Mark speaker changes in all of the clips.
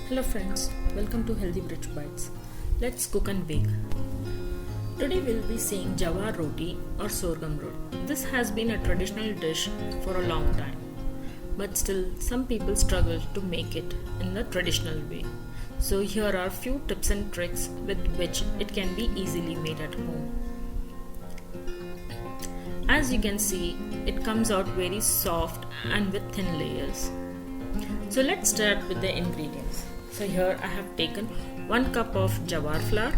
Speaker 1: Hello friends, welcome to Healthy Bridge Bites. Let's cook and bake. Today we'll be seeing jawar roti or sorghum roti. This has been a traditional dish for a long time, but still some people struggle to make it in the traditional way. So here are few tips and tricks with which it can be easily made at home. As you can see, it comes out very soft and with thin layers. So let's start with the ingredients. So here I have taken 1 cup of jawar flour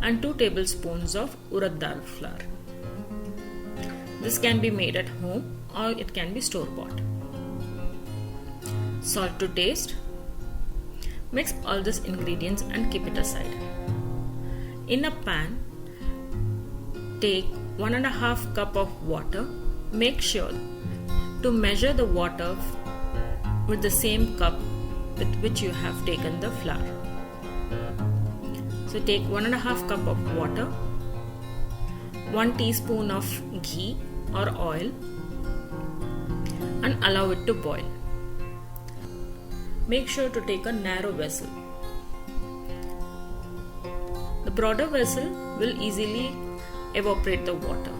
Speaker 1: and 2 tablespoons of urad dal flour. This can be made at home or it can be store bought. Salt to taste. Mix all these ingredients and keep it aside. In a pan, take 1.5 cup of water. Make sure to measure the water with the same cup with which you have taken the flour. So take 1.5 cup of water, 1 teaspoon of ghee or oil and allow it to boil. Make sure to take a narrow vessel. The broader vessel will easily evaporate the water.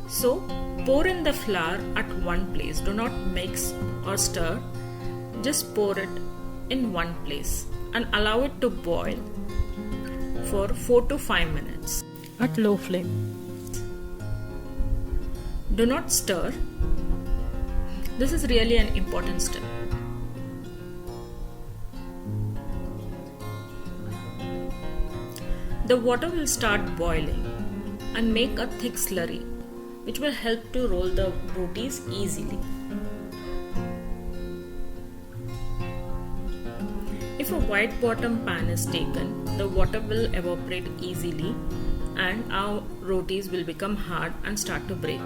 Speaker 1: So pour in the flour at one place. Do not mix or stir. Just pour it in one place and allow it to boil for 4 to 5 minutes at low flame. Do not stir. This is really an important step. The water will start boiling and make a thick slurry, which will help to roll the rotis easily. If a wide bottom pan is taken, the water will evaporate easily and our rotis will become hard and start to break.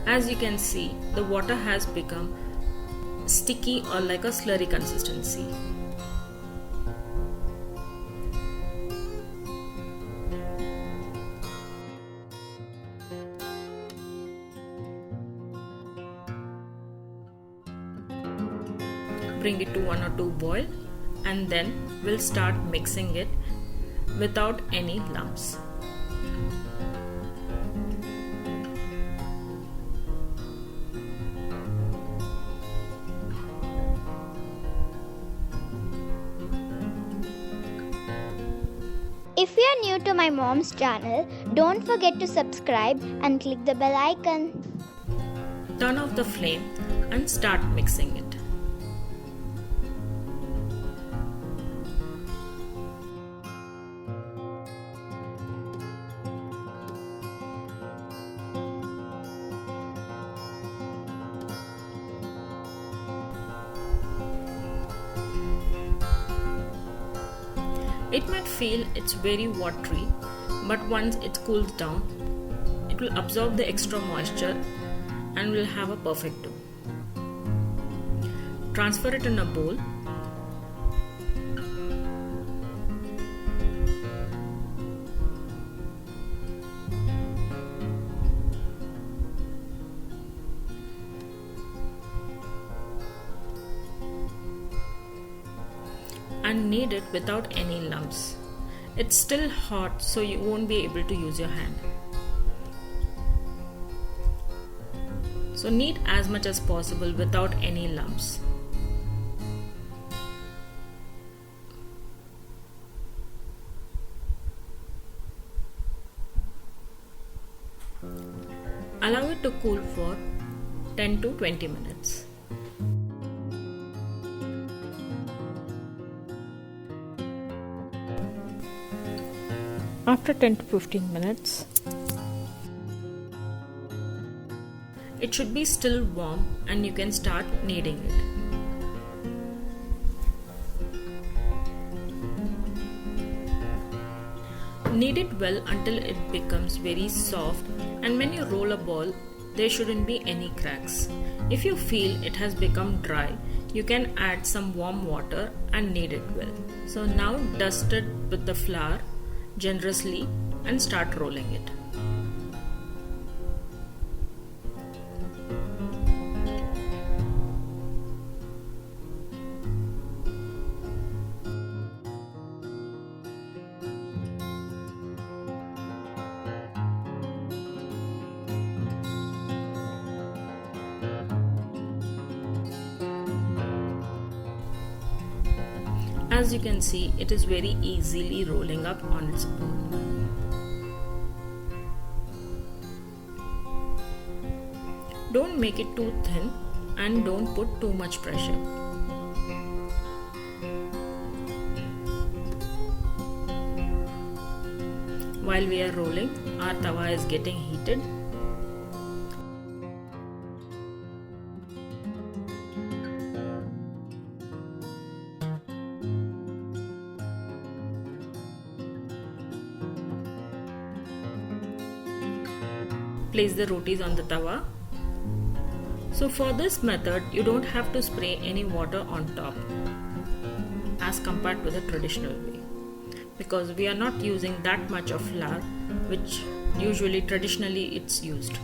Speaker 1: As you can see, the water has become sticky or like a slurry consistency. Bring it to 1 or 2 boil and then we'll start mixing it without any lumps.
Speaker 2: If you are new to my mom's channel, don't forget to subscribe and click the bell icon.
Speaker 1: Turn off the flame and start mixing it. It might feel it's very watery, but once it cools down, it will absorb the extra moisture and will have a perfect dough. Transfer it in a bowl. And knead it without any lumps. It's still hot, so you won't be able to use your hand. So knead as much as possible without any lumps. Allow it to cool for 10 to 20 minutes. After 10 to 15 minutes, it should be still warm and you can start kneading it. Knead it well until it becomes very soft, and when you roll a ball, there shouldn't be any cracks. If you feel it has become dry, you can add some warm water and knead it well. So now dust it with the flour generously and start rolling it. As you can see, it is very easily rolling up on its own. Don't make it too thin and don't put too much pressure. While we are rolling, our tawa is getting heated. Place the rotis on the tawa. So for this method, you don't have to spray any water on top as compared to the traditional way, because we are not using that much of flour which usually traditionally it's used.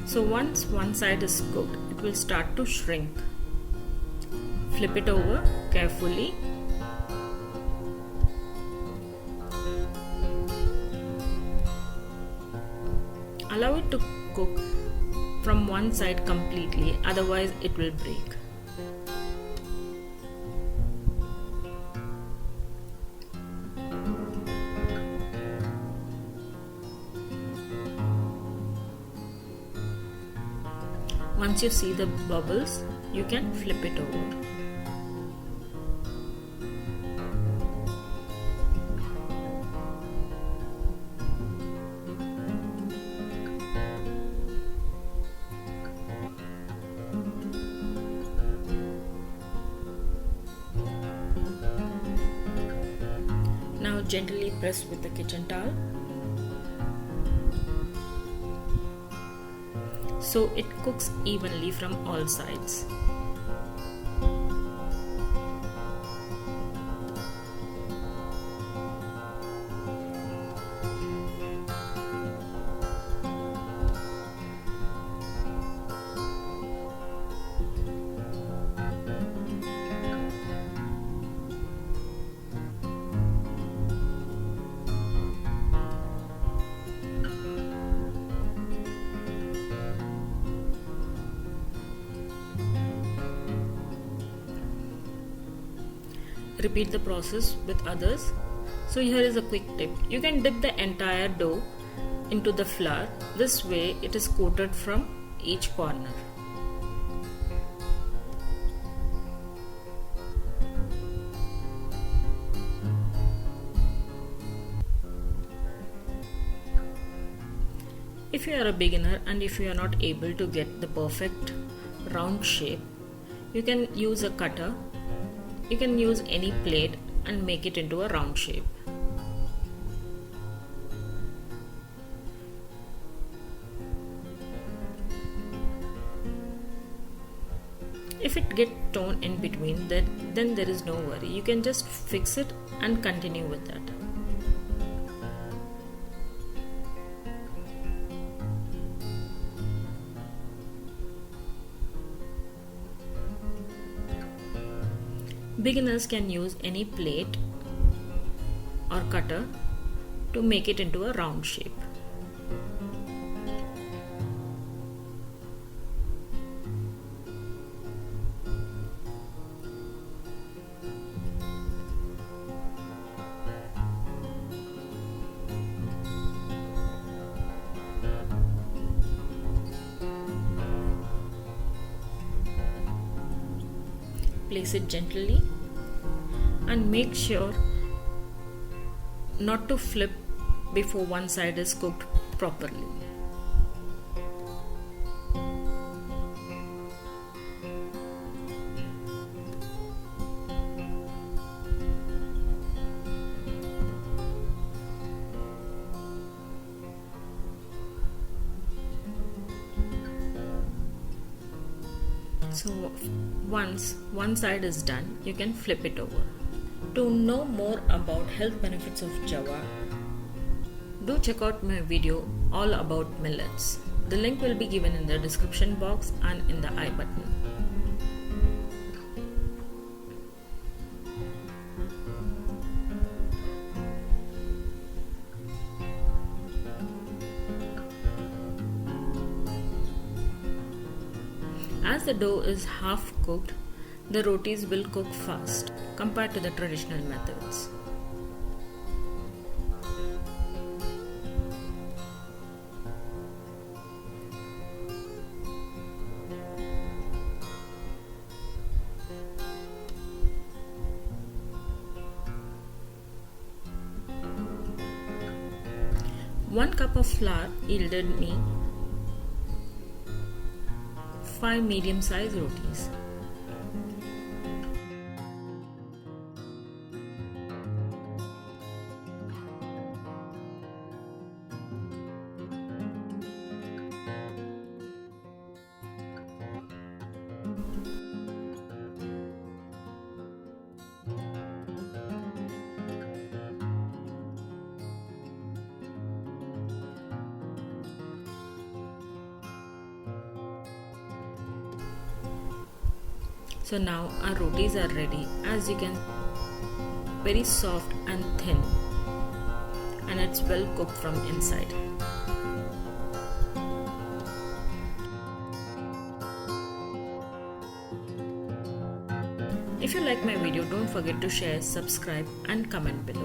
Speaker 1: So once one side is cooked, it will start to shrink. Flip it over carefully. Allow it to cook from one side completely, otherwise it will break. Once you see the bubbles, you can flip it over. Now gently press with the kitchen towel so it cooks evenly from all sides. Repeat the process with others. So here is a quick tip. You can dip the entire dough into the flour. This way it is coated from each corner. If you are a beginner and if you are not able to get the perfect round shape, you can use a cutter. You can use any plate and make it into a round shape. If it gets torn in between, then there is no worry. You can just fix it and continue with that. Beginners can use any plate or cutter to make it into a round shape. Place it gently and make sure not to flip before one side is cooked properly. So once one side is done, you can flip it over. To know more about health benefits of jawar, do check out my video all about millets. The link will be given in the description box and in the I button. As the dough is half cooked, the rotis will cook fast compared to the traditional methods. One cup of flour yielded me 5 medium-sized rotis. So now our rotis are ready. As you can, very soft and thin, and it's well cooked from inside. If you like my video, don't forget to share, subscribe and comment below.